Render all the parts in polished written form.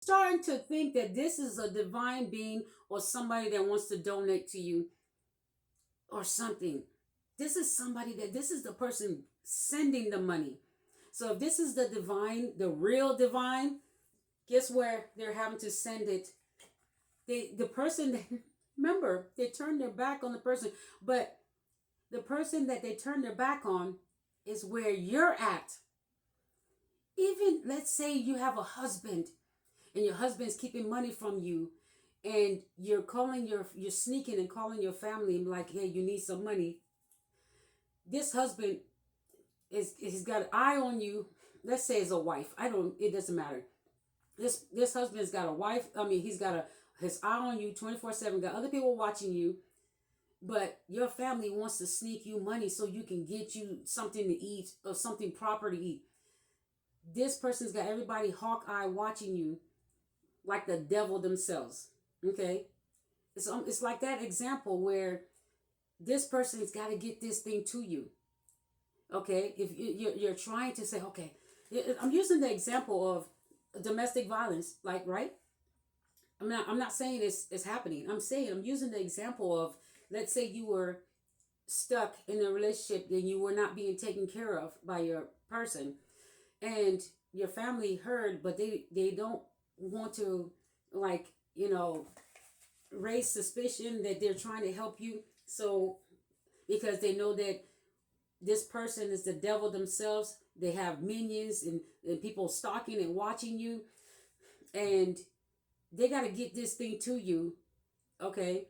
Starting to think that this is a divine being or somebody that wants to donate to you or something. This is somebody that this is the person sending the money. So if this is the divine, the real divine, guess where they're having to send it? The person that, remember, they turned their back on the person, but the person that they turn their back on is where you're at. Even let's say you have a husband and your husband's keeping money from you, and you're sneaking and calling your family and like, hey, you need some money. This husband he's got an eye on you. Let's say it's a wife. It doesn't matter. This husband's got a wife. I mean, he's got his eye on you 24/7. Got other people watching you, but your family wants to sneak you money so you can get you something to eat or something proper to eat. This person's got everybody hawk eye watching you like the devil themselves. Okay, it's like that example where this person's got to get this thing to you. Okay, if you're trying to say, okay, I'm using the example of domestic violence, like, right? I'm not saying it's happening. I'm using the example of, let's say you were stuck in a relationship and you were not being taken care of by your person, and your family heard, but they don't want to, like, raise suspicion that they're trying to help you. So because they know that this person is the devil themselves, they have minions and people stalking and watching you, and they got to get this thing to you. Okay,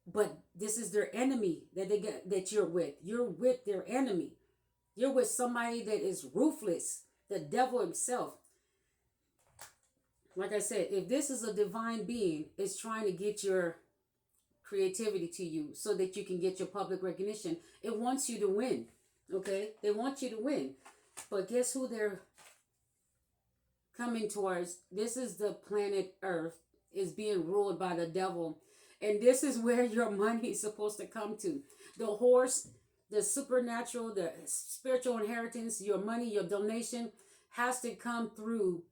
but this is their enemy that you're with. You're with their enemy. You're with somebody that is ruthless, the devil himself. Like I said, if this is a divine being, it's trying to get your creativity to you so that you can get your public recognition. It wants you to win. Okay, they want you to win, but guess who they're coming towards? This is the planet Earth is being ruled by the devil, and this is where your money is supposed to come to. The horse, the supernatural, the spiritual inheritance, your money, your donation has to come through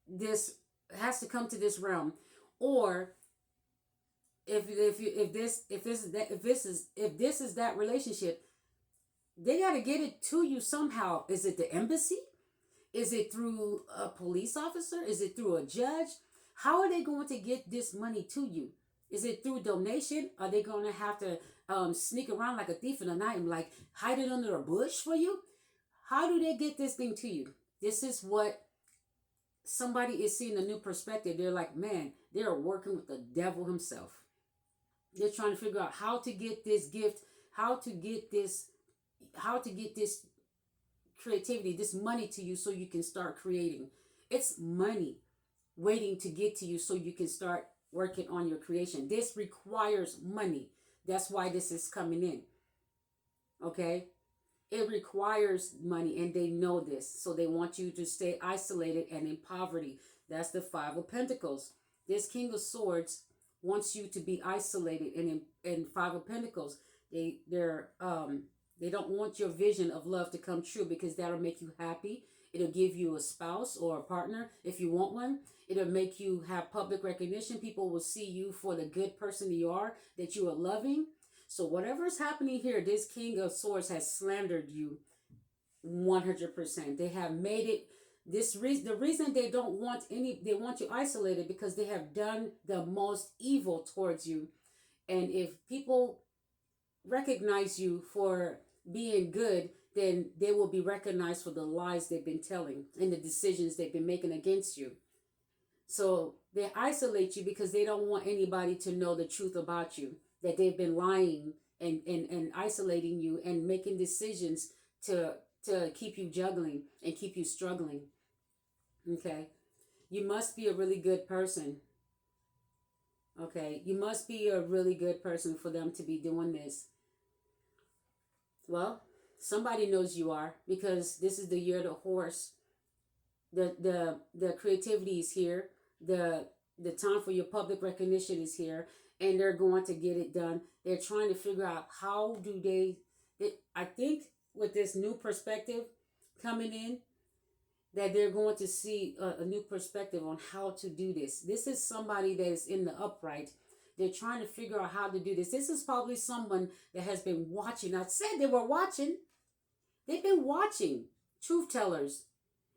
this, has to come to this realm. Or if this is that relationship, they got to get it to you somehow. Is it the embassy? Is it through a police officer? Is it through a judge? How are they going to get this money to you? Is it through donation? Are they going to have to sneak around like a thief in the night and like hide it under a bush for you? How do they get this thing to you? This is what somebody is seeing, a new perspective. They're like, man, they're working with the devil himself. They're trying to figure out how to get this gift, how to get this creativity, this money to you so you can start creating. It's money waiting to get to you so you can start working on your creation. This requires money. That's why this is coming in. Okay? It requires money, and they know this. So they want you to stay isolated and in poverty. That's the Five of Pentacles. This King of Swords wants you to be isolated and in Five of Pentacles. They don't want your vision of love to come true, because that'll make you happy. It'll give you a spouse or a partner if you want one. It'll make you have public recognition. People will see you for the good person you are, that you are loving. So whatever is happening here, this King of Swords has slandered you 100%. They have made it the reason they don't want they want you isolated, because they have done the most evil towards you. And if people recognize you for being good, then they will be recognized for the lies they've been telling and the decisions they've been making against you. So they isolate you because they don't want anybody to know the truth about you, that they've been lying and isolating you and making decisions to keep you juggling and keep you struggling. Okay? You must be a really good person. Okay? You must be a really good person for them to be doing this. Well, somebody knows you are, because this is the year of the horse. The creativity is here. The time for your public recognition is here, and they're going to get it done. They're trying to figure out how do I think with this new perspective coming in, that they're going to see a new perspective on how to do this. This is somebody that is in the upright. They're trying to figure out how to do this. This is probably someone that has been watching. I said they were watching. They've been watching. Truth tellers.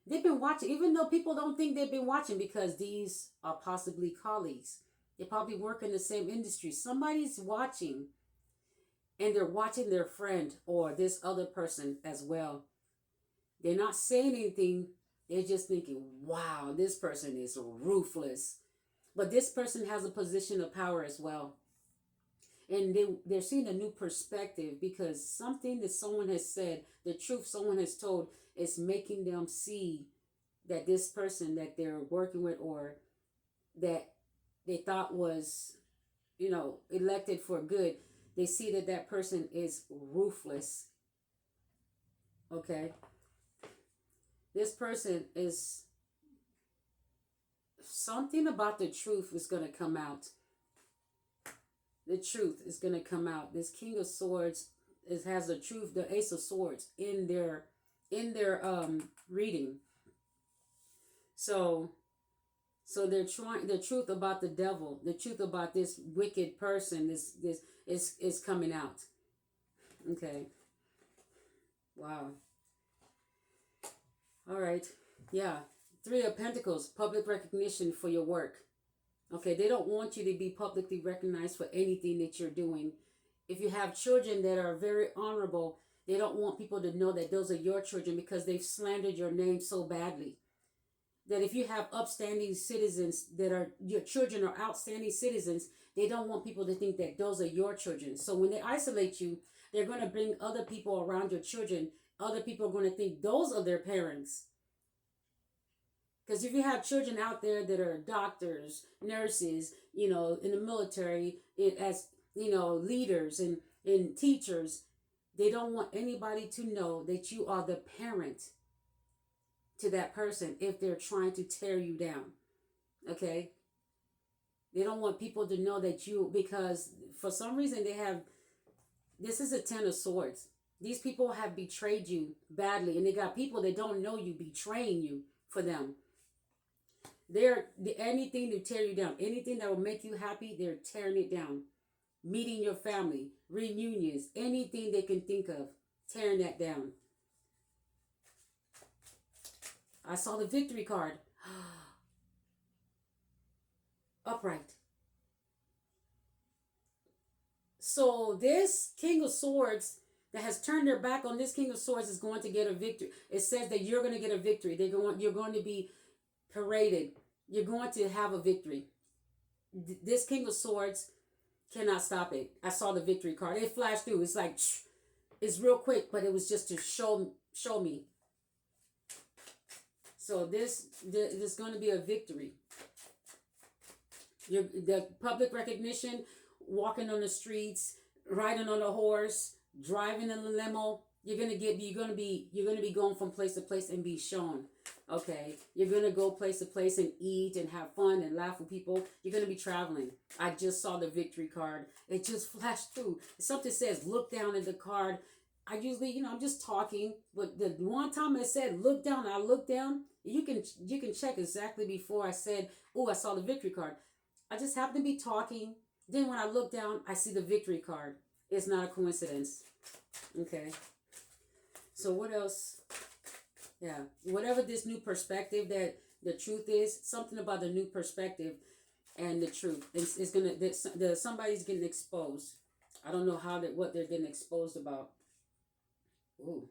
They've been watching, even though people don't think they've been watching, because these are possibly colleagues. They probably work in the same industry. Somebody's watching, and they're watching their friend or this other person as well. They're not saying anything. They're just thinking, wow, this person is ruthless. But this person has a position of power as well. And they're seeing a new perspective because something that someone has said, the truth someone has told, is making them see that this person that they're working with, or that they thought was, elected for good, they see that that person is ruthless. Okay? This person is, something about the truth is going to come out. The truth is going to come out. This King of Swords has the truth, the Ace of Swords in their reading. So they're trying, the truth about the devil, the truth about this wicked person, this is coming out. Okay. Wow. All right. Yeah. 3 of Pentacles, public recognition for your work. Okay, they don't want you to be publicly recognized for anything that you're doing. If you have children that are very honorable, they don't want people to know that those are your children because they've slandered your name so badly. That if you have upstanding citizens that are, your children are outstanding citizens, they don't want people to think that those are your children. So when they isolate you, they're going to bring other people around your children. Other people are going to think those are their parents. Because if you have children out there that are doctors, nurses, in the military, as, leaders and teachers, they don't want anybody to know that you are the parent to that person if they're trying to tear you down. Okay? They don't want people to know that because for some reason this is a 10 of Swords. These people have betrayed you badly, and they got people that don't know you betraying you for them. They're anything to tear you down. Anything that will make you happy, they're tearing it down. Meeting your family, reunions, anything they can think of, tearing that down. I saw the Victory card. Upright. So this King of Swords that has turned their back on this King of Swords is going to get a victory. It says that you're going to get a victory. You're going to be paraded. You're going to have a victory. This King of Swords cannot stop it. I saw the Victory card. It flashed through. It's like, it's real quick, but it was just to show me. So there's going to be a victory. The public recognition, walking on the streets, riding on a horse, driving in a limo. You're gonna be going from place to place and be shown. Okay, you're gonna go place to place and eat and have fun and laugh with people. You're gonna be traveling. I just saw the Victory card. It just flashed through. Something says look down at the card. I usually, I'm just talking, but the one time it said look down, I looked down. You can check exactly before I said, oh, I saw the Victory card. I just happened to be talking. Then when I look down, I see the Victory card. It's not a coincidence. Okay. So what else? Yeah. Whatever this new perspective that the truth is, something about the new perspective and the truth. It's gonna, somebody's getting exposed. I don't know what they're getting exposed about. Ooh.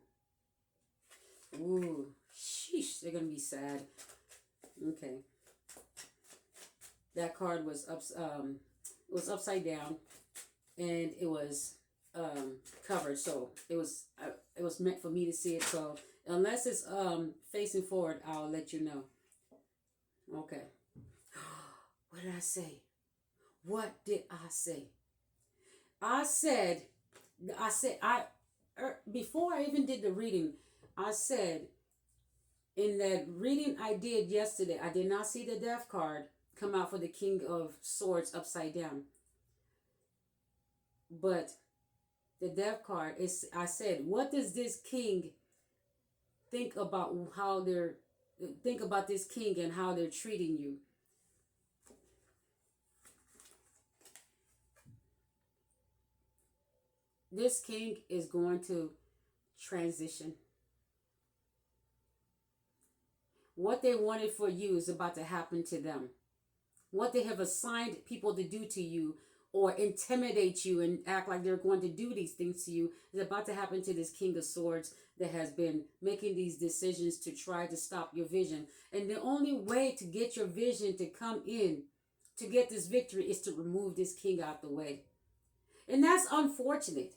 Ooh. Sheesh. They're gonna be sad. Okay. That card was upside down, and it was covered, so it was meant for me to see it. So unless it's facing forward, I'll let you know. Okay. What did I say? What did I say? I said before I even did the reading, I said in that reading I did yesterday, I did not see the Death card come out for the King of Swords upside down. But the Death card is, I said, what does this king think about how they're think about this king and how they're treating you. This king is going to transition. What they wanted for you is about to happen to them. What they have assigned people to do to you or intimidate you and act like they're going to do these things to you is about to happen to this King of Swords that has been making these decisions to try to stop your vision. And the only way to get your vision to come in, to get this victory, is to remove this king out the way. And that's unfortunate,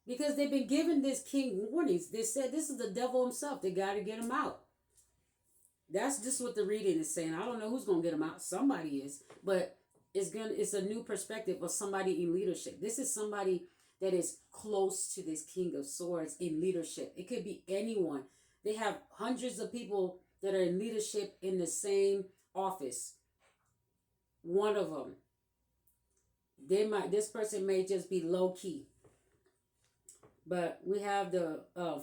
because they've been giving this king warnings. They said this is the devil himself. They got to get him out. That's just what the reading is saying. I don't know who's going to get him out. Somebody is. But it's a new perspective of somebody in leadership. This is somebody that is close to this King of Swords in leadership. It could be anyone. They have hundreds of people that are in leadership in the same office. One of them, this person may just be low key. But we have the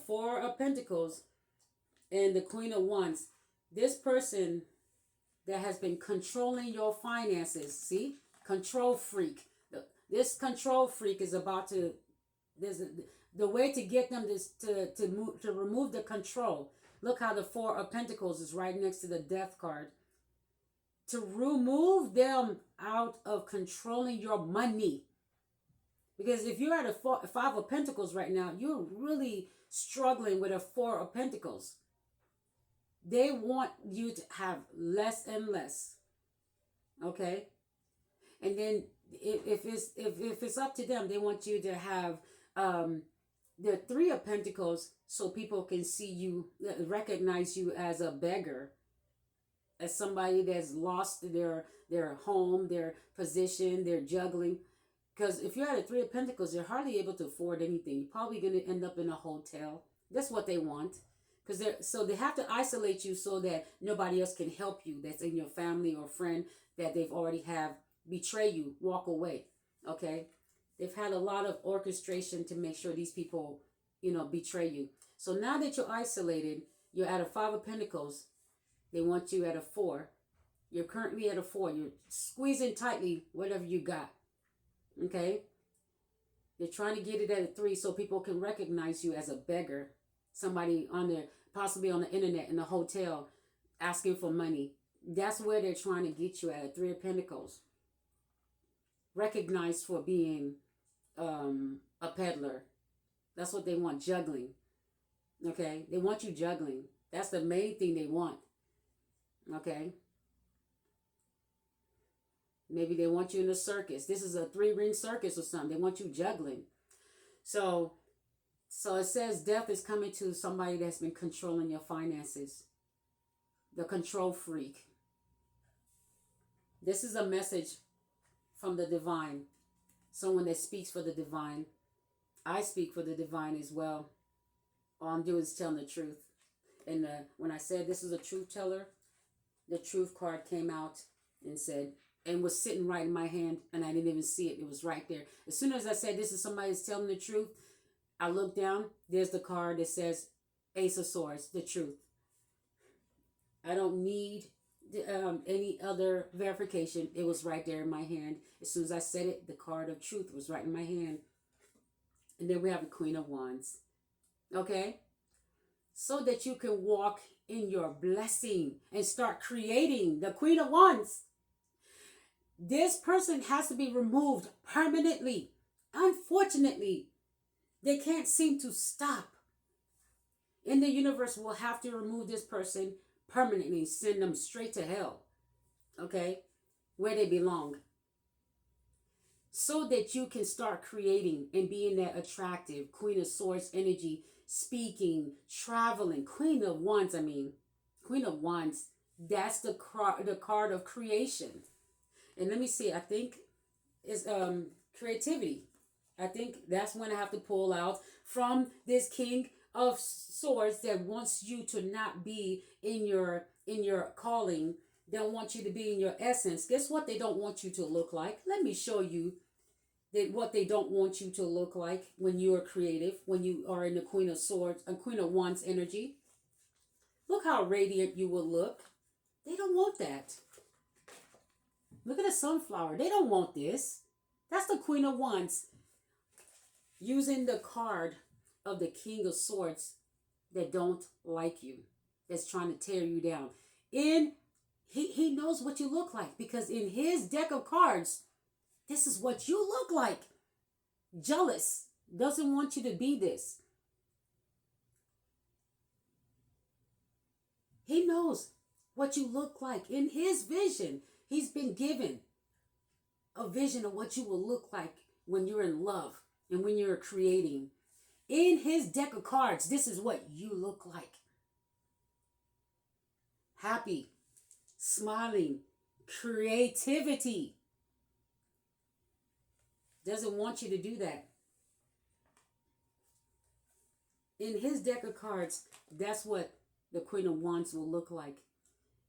Four of Pentacles and the Queen of Wands. This person that has been controlling your finances, see? Control freak. This control freak is about to, the way to get them to remove the control. Look how the Four of Pentacles is right next to the Death card. To remove them out of controlling your money. Because if you're at a Five of Pentacles right now, you're really struggling with a Four of Pentacles. They want you to have less and less. Okay? And then if it's up to them, they want you to have the Three of Pentacles so people can see you, recognize you as a beggar, as somebody that's lost their home, their position, their juggling. Because if you're at a Three of Pentacles, you're hardly able to afford anything. You're probably going to end up in a hotel. That's what they want. So they have to isolate you so that nobody else can help you that's in your family or friend that they've already have betray you, walk away. Okay? They've had a lot of orchestration to make sure these people, betray you. So now that you're isolated, you're at a Five of Pentacles. They want you at a 4. You're currently at a 4. You're squeezing tightly whatever you got. Okay? They're trying to get it at a 3 so people can recognize you as a beggar. Somebody possibly on the internet in a hotel asking for money. That's where they're trying to get you at a 3 of Pentacles. Recognized for being a peddler. That's what they want, juggling. Okay? They want you juggling. That's the main thing they want. Okay? Maybe they want you in a circus. This is a 3-ring circus or something. They want you juggling. So it says death is coming to somebody that's been controlling your finances. The control freak. This is a message from the divine. Someone that speaks for the divine. I speak for the divine as well. All I'm doing is telling the truth. And when I said this is a truth teller, the truth card came out and said, and was sitting right in my hand, and I didn't even see it. It was right there. As soon as I said this is somebody that's telling the truth, I look down, there's the card that says Ace of Swords, the truth. I don't need any other verification. It was right there in my hand. As soon as I said it, the card of truth was right in my hand. And then we have the Queen of Wands. Okay? So that you can walk in your blessing and start creating the Queen of Wands. This person has to be removed permanently. Unfortunately, they can't seem to stop. In the universe, we'll have to remove this person permanently, send them straight to hell. Okay? Where they belong. So that you can start creating and being that attractive Queen of Swords energy, speaking, traveling. Queen of Wands, Queen of Wands, that's the card of creation. And let me see, I think it's creativity. I think that's when I have to pull out from this King of Swords that wants you to not be in your calling. They don't want you to be in your essence. Guess what they don't want you to look like? Let me show you what they don't want you to look like when you are creative, when you are in the Queen of Swords and Queen of Wands energy. Look how radiant you will look. They don't want that. Look at the sunflower. They don't want this. That's the Queen of Wands using the card of the King of Swords that don't like you, that's trying to tear you down. He knows what you look like, because in his deck of cards, this is what you look like. Jealous. Doesn't want you to be this. He knows what you look like. In his vision, he's been given a vision of what you will look like when you're in love and when you're creating. In his deck of cards, this is what you look like. Happy, smiling, creativity. Doesn't want you to do that. In his deck of cards, that's what the Queen of Wands will look like.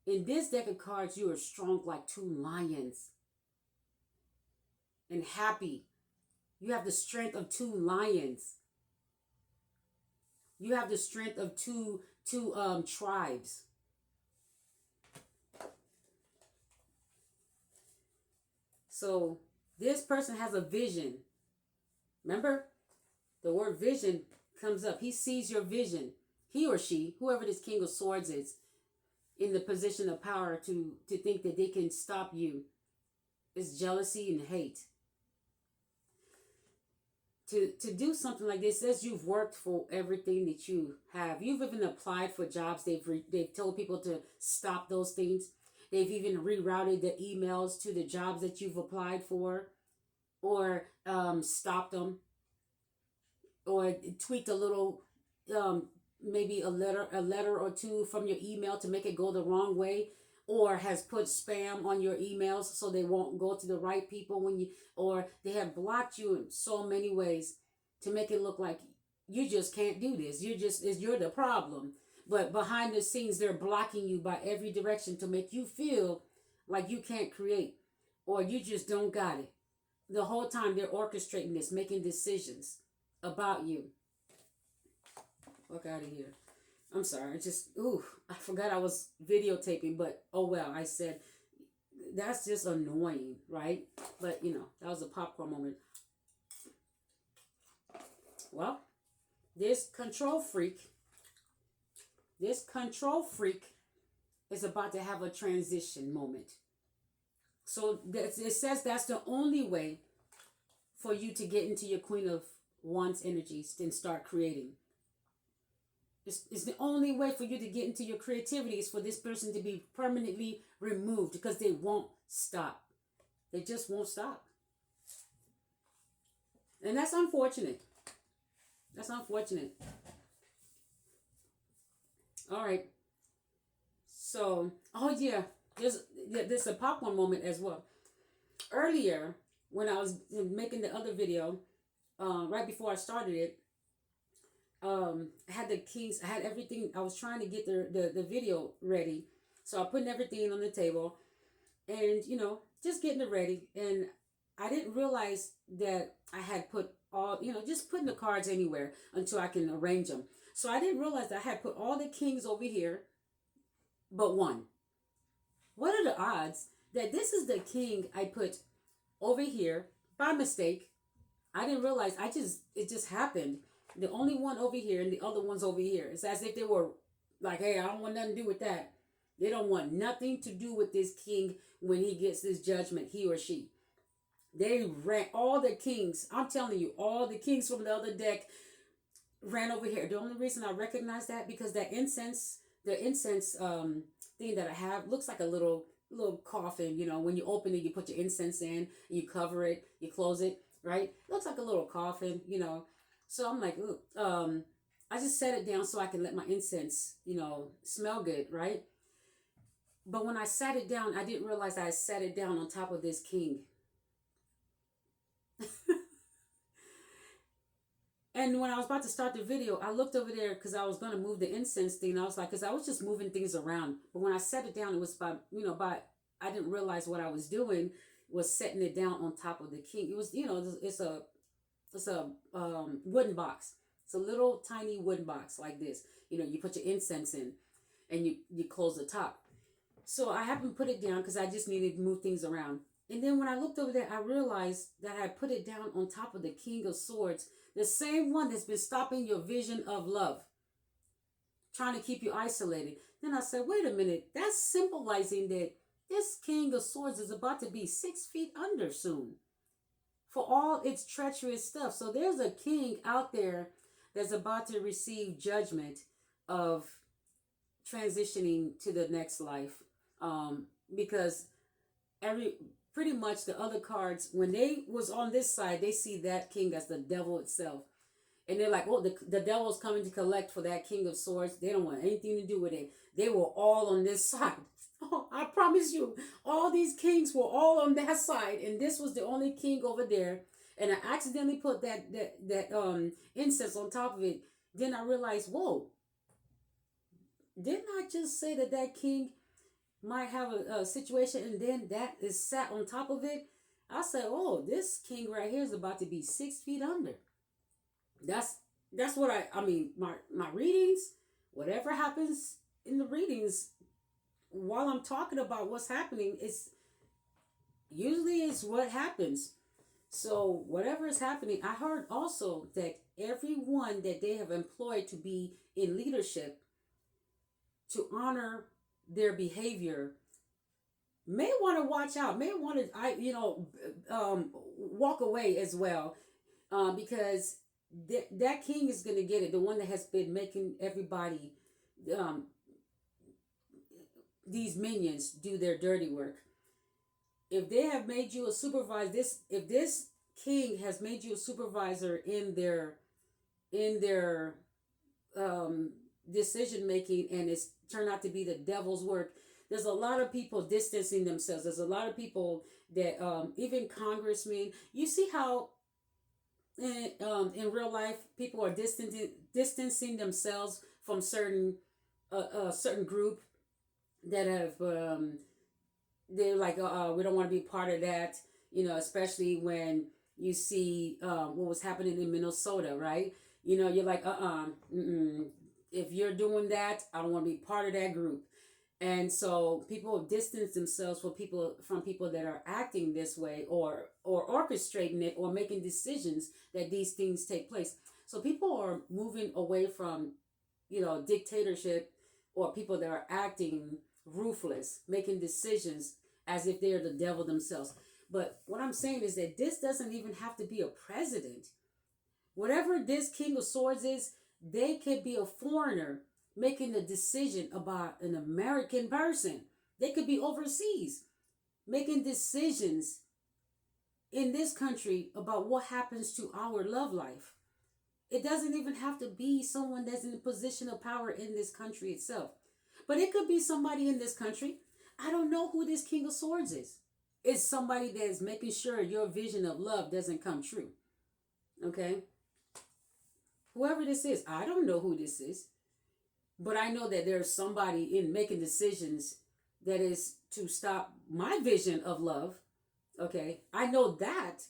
In this deck of cards, you are strong like two lions. And happy. You have the strength of two lions. You have the strength of two tribes. So this person has a vision. Remember, the word vision comes up. He sees your vision. He or she, whoever this King of Swords is, in the position of power to think that they can stop you, is jealousy and hate. To do something like this, says you've worked for everything that you have. You've even applied for jobs. They've told people to stop those things. They've even rerouted the emails to the jobs that you've applied for, or stopped them, or tweaked a little, maybe a letter or two from your email to make it go the wrong way, or has put spam on your emails so they won't go to the right people or they have blocked you in so many ways to make it look like you just can't do this. You're the problem. But behind the scenes, they're blocking you by every direction to make you feel like you can't create, or you just don't got it. The whole time they're orchestrating this, making decisions about you. Fuck out of here. I'm sorry. I forgot I was videotaping, but oh well. I said, that's just annoying, right? But, that was a popcorn moment. Well, this control freak is about to have a transition moment. So it says that's the only way for you to get into your Queen of Wands energies and start creating. It's the only way for you to get into your creativity is for this person to be permanently removed, because they won't stop. They just won't stop. And that's unfortunate. That's unfortunate. All right. So, there's a popcorn moment as well. Earlier, when I was making the other video, right before I started it, I had the kings, I had everything. I was trying to get the video ready. So I'm putting everything on the table and, just getting it ready. And I didn't realize that I had put all, just putting the cards anywhere until I can arrange them. So I didn't realize that I had put all the kings over here, but one. What are the odds that this is the king I put over here by mistake? I didn't realize, it just happened. The only one over here and the other one's over here. It's as if they were like, hey, I don't want nothing to do with that. They don't want nothing to do with this king when he gets this judgment, he or she. They ran all the kings. I'm telling you, all the kings from the other deck ran over here. The only reason I recognize that, because the incense thing that I have looks like a little coffin. When you open it, you put your incense in, you cover it, you close it, right? Looks like a little coffin, So I'm like, ooh, I just set it down so I can let my incense, smell good, right? But when I sat it down, I didn't realize I sat it down on top of this king. And when I was about to start the video, I looked over there because I was going to move the incense thing. I was like, because I was just moving things around. But when I set it down, it was I didn't realize what I was doing was setting it down on top of the king. It was, it's a wooden box. It's a little tiny wooden box like this. You put your incense in. and you close the top. So I haven't put it down because I just needed to move things around. And then when I looked over there, I realized that I put it down on top of the King of Swords, the same one that's been stopping your vision of love, trying to keep you isolated. Then I said, wait a minute, that's symbolizing that this King of Swords is about to be 6 feet under soon for all its treacherous stuff. So there's a king out there that's about to receive judgment of transitioning to the next life. Because pretty much the other cards, when they was on this side, they see that king as the devil itself. And they're like, oh, the devil's coming to collect for that King of Swords. They don't want anything to do with it. They were all on this side. Oh, I promise you, all these kings were all on that side. And this was the only king over there. And I accidentally put that incense on top of it. Then I realized, whoa, didn't I just say that king might have a situation, and then that is sat on top of it? I said, oh, this king right here is about to be 6 feet under. That's what I mean, my readings, whatever happens in the readings while I'm talking about what's happening, it's usually is what happens. So whatever is happening, I heard also that everyone that they have employed to be in leadership to honor their behavior may want to watch out, may want to walk away as well, because that king is going to get it. The one that has been making everybody, these minions, do their dirty work. If they have made you a supervisor, if this king has made you a supervisor in their decision making, and it's turned out to be the devil's work, there's a lot of people distancing themselves. There's a lot of people that even congressmen. You see how in real life people are distancing themselves from certain group that have they're like, we don't want to be part of that, especially when you see what was happening in Minnesota, right? You're like, if you're doing that, I don't want to be part of that group. And so people distance themselves from people that are acting this way, or orchestrating it, or making decisions that these things take place. So people are moving away from, dictatorship, or people that are acting ruthless, making decisions as if they're the devil themselves. But what I'm saying is that this doesn't even have to be a president. Whatever this King of Swords is, they could be a foreigner making a decision about an American person. They could be overseas making decisions in this country about what happens to our love life. It doesn't even have to be someone that's in a position of power in this country itself. But it could be somebody in this country. I don't know who this King of Swords is. It's somebody that is making sure your vision of love doesn't come true. Okay? Whoever this is, I don't know who this is. But I know that there's somebody in making decisions that is to stop my vision of love. Okay? I know that.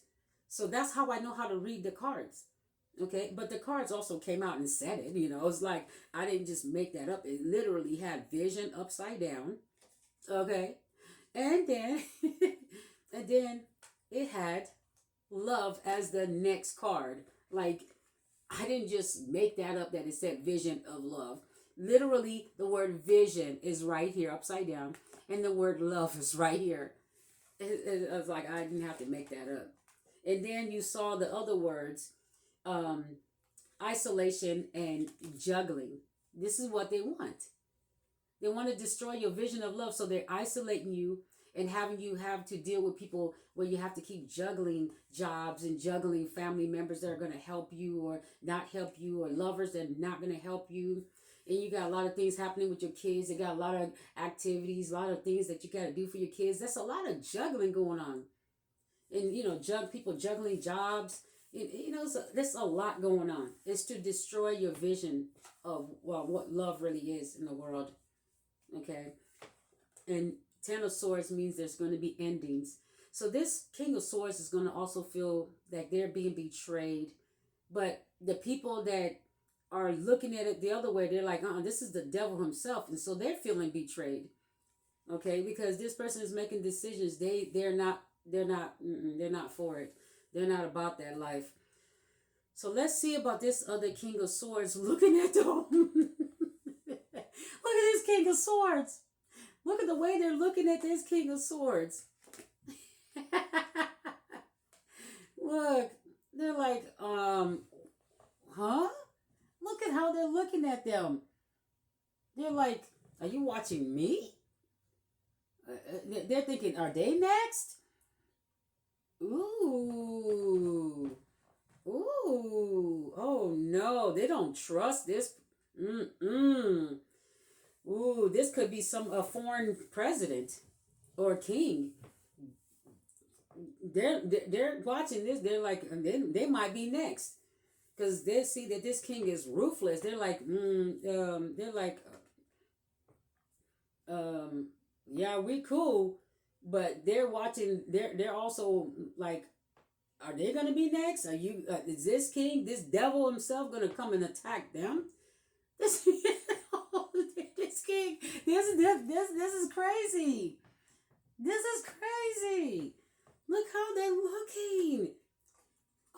So that's how I know how to read the cards. Okay? But the cards also came out and said it. It's like I didn't just make that up. It literally had vision upside down. Okay? And then it had love as the next card. Like, I didn't just make that up that it said vision of love. Literally, the word vision is right here upside down, and the word love is right here. It was like I didn't have to make that up. And then you saw the other words, isolation and juggling. This is what they want. They want to destroy your vision of love, so they're isolating you and having you have to deal with people where you have to keep juggling jobs and juggling family members that are going to help you or not help you, or lovers that are not going to help you. And you got a lot of things happening with your kids. They got a lot of activities, a lot of things that you got to do for your kids. That's a lot of juggling going on. And, people juggling jobs. There's a lot going on. It's to destroy your vision of, what love really is in the world. Okay? And 10 of Swords means there's going to be endings. So this King of Swords is going to also feel that they're being betrayed. But the people that are looking at it the other way. They're like, this is the devil himself. And so they're feeling betrayed. Okay, because this person is making decisions. They're not for it. They're not about that life. So let's see about this other King of Swords looking at them. Look at this King of Swords. Look at the way they're looking at this King of Swords. Look, they're like, huh? Look at how they're looking at them. They're like, are you watching me? They're thinking, are they next? Ooh. Ooh. Oh, no. They don't trust this. Mm-mm. Ooh, this could be a foreign president or king. They're watching this. They're like, they might be next. Because they see that this king is ruthless. They're like, yeah, we cool, but they're watching. They're also like, are they gonna be next? Is this king, this devil himself, gonna come and attack them? This this king, this is crazy. This is crazy. Look how they're looking.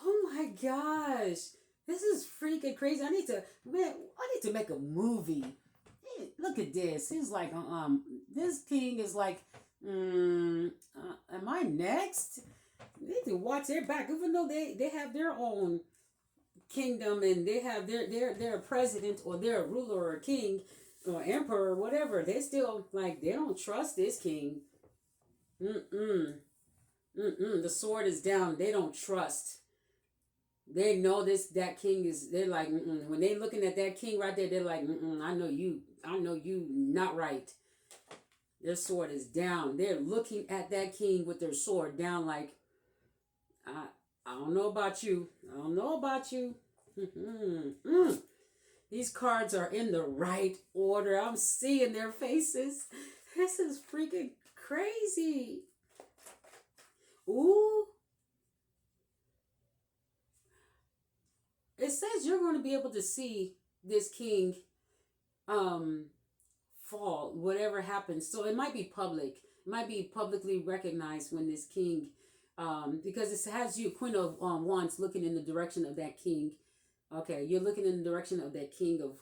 Oh my gosh, this is freaking crazy. I need to make a movie. Look at this. He's like, this king is like, am I next? They need to watch their back, even though they have their own kingdom and they have their president or their ruler or king or emperor or whatever. They still like, they don't trust this king. The sword is down. They don't trust. They know that king is. They're like, when they looking at that king right there, they're like, I know you not right. Their sword is down. They're looking at that king with their sword down, like, I don't know about you. I don't know about you. These cards are in the right order. I'm seeing their faces. This is freaking crazy. Ooh. It says you're going to be able to see this king fall, whatever happens. So it might be public. It might be publicly recognized when this king, because it has you, Queen of Wands, looking in the direction of that king. Okay, you're looking in the direction of that King of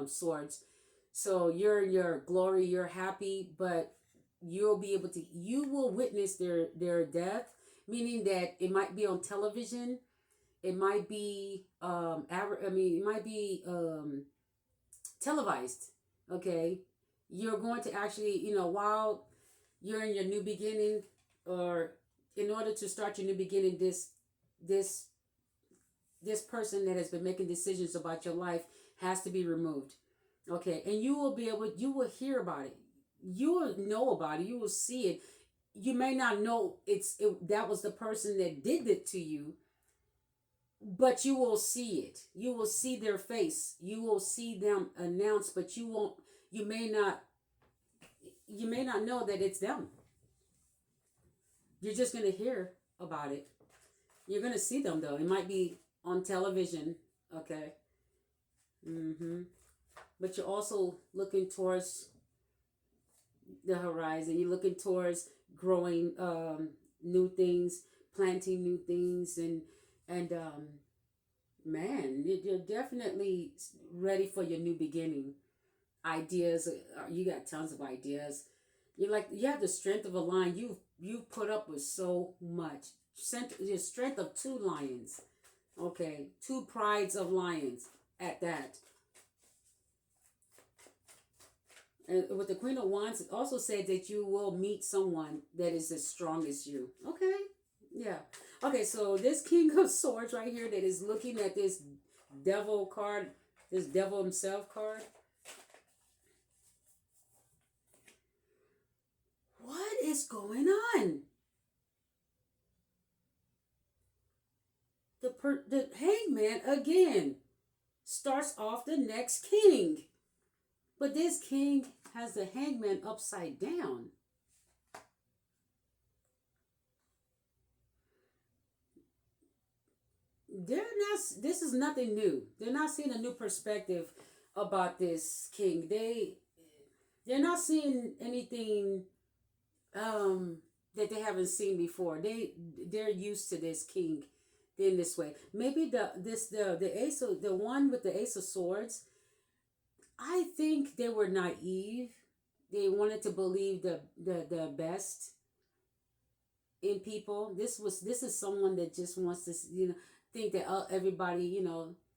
Swords. So you're in your glory, you're happy, but you will witness their death, meaning that it might be on television. It might be, it might be televised. Okay, you're going to actually, while you're in your new beginning, or in order to start your new beginning, this person that has been making decisions about your life has to be removed. Okay, and you will hear about it. You will know about it. You will see it. You may not know that was the person that did it to you, but you will see it. You will see their face. You will see them announced, but you may not know that it's them. You're just going to hear about it. You're going to see them, though. It might be on television, okay? But you're also looking towards the horizon. You're looking towards growing new things, planting new things, and man, you're definitely ready for your new beginning. Ideas, you got tons of ideas. You have the strength of a lion. You've put up with so much. Your strength of 2 lions. Okay, 2 prides of lions at that. And with the Queen of Wands, it also said that you will meet someone that is as strong as you. Okay, yeah. Okay, so this King of Swords right here that is looking at this devil card, this devil himself card. What is going on? The Hangman again starts off the next king. But this king has the Hangman upside down. they're not. This is nothing new. They're not seeing a new perspective about this king. They're not seeing anything that they haven't seen before. They're used to this king in this way. Maybe the ace of the one with the ace of swords. I think they were naive. They wanted to believe the best in people. This is someone that just wants to think that everybody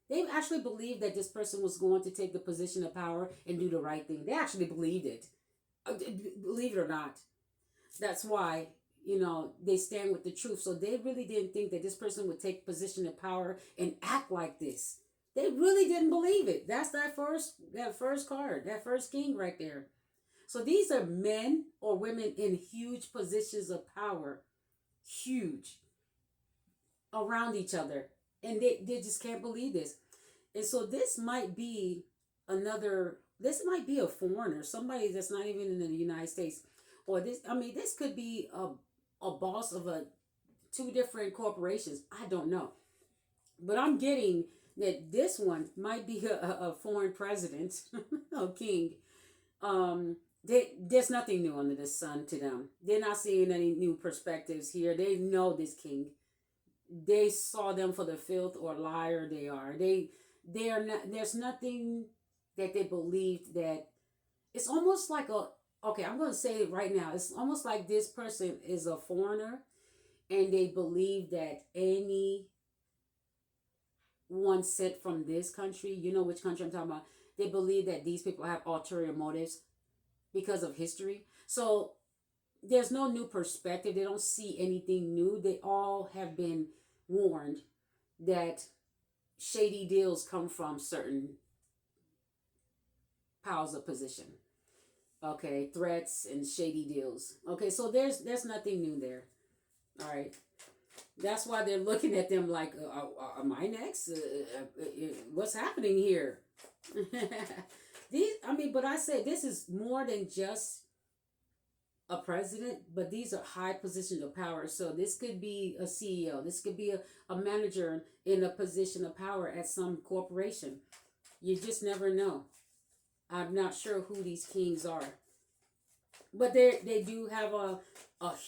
they actually believed that this person was going to take the position of power and do the right thing. They actually believed it, believe it or not. That's why they stand with the truth. So they really didn't think that this person would take position of power and act like this. They really didn't believe it. That's that first card, that first king right there. So these are men or women in huge positions of power, huge, around each other. And they just can't believe this. And so this might be a foreigner, somebody that's not even in the United States. Or this could be a boss of two different corporations. I don't know. But I'm getting that this one might be a foreign president, a king. There's nothing new under the sun to them. They're not seeing any new perspectives here. They know this king. They saw them for the filth or liar they are. They are not. There's nothing that they believed that. It's almost like okay, I'm going to say it right now. It's almost like this person is a foreigner, and they believe that anyone sent from this country, you know which country I'm talking about, they believe that these people have ulterior motives because of history. So there's no new perspective. They don't see anything new. They all have been warned that shady deals come from certain powers of position. Okay, threats and shady deals. Okay, so there's nothing new there. All right. That's why they're looking at them like, am I next? What's happening here? But I say this is more than just a president, but these are high positions of power. So this could be a CEO. This could be a manager in a position of power at some corporation. You just never know. I'm not sure who these kings are. But they do have a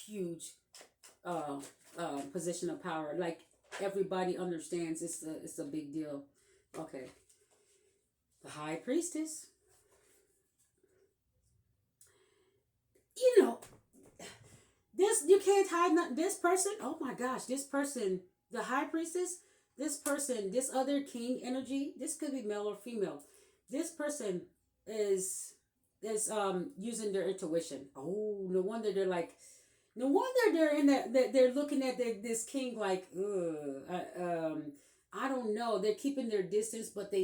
huge position of power. Like everybody understands it's a big deal. Okay. The high priestess. This you can't hide this person. Oh my gosh, this person, the high priestess, this person, this other king energy, this could be male or female. This person is using their intuition. Oh, no wonder they're in that they're looking at this king like, I don't know. They're keeping their distance, but they